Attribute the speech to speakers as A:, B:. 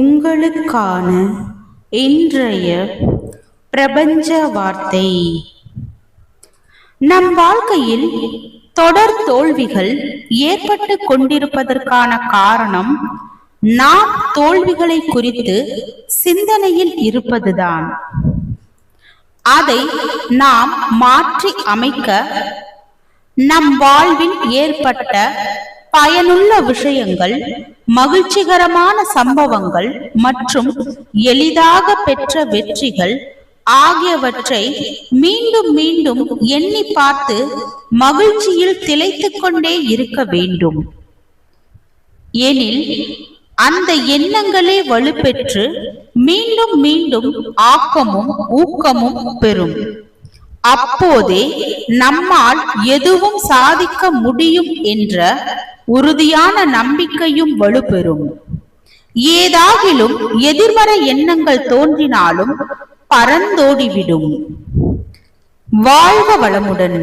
A: உங்களுக்கான இன்றைய பிரபஞ்ச வார்த்தை. நம் வாழ்க்கையில் தொடர் தோல்விகள் ஏற்பட்டு கொண்டிருப்பதற்கான காரணம் நாம் தோல்விகளை குறித்து சிந்தனையில் இருப்பதுதான். அதை நாம் மாற்றி அமைக்க நம் வாழ்வில் ஏற்பட்ட பயனுள்ள விஷயங்கள், மகிழ்ச்சிகரமான சம்பவங்கள் மற்றும் எளிதாக பெற்ற வெற்றிகள் ஆகியவற்றை மீண்டும் மீண்டும் எண்ணி பார்த்து மகிழ்ச்சியில் திளைத்துக் கொண்டே இருக்க வேண்டும். எனில் அந்த எண்ணங்களே வலுப்பெற்று மீண்டும் மீண்டும் ஆக்கமும் ஊக்கமும் பெறும். அப்போதே நம்மால் எதுவும் சாதிக்க முடியும் என்ற உறுதியான நம்பிக்கையும் வலுப்பெறும். ஏதாகிலும் எதிர்மறை எண்ணங்கள் தோன்றினாலும் பறந்தோடிவிடும். வாழ்க வளமுடன்.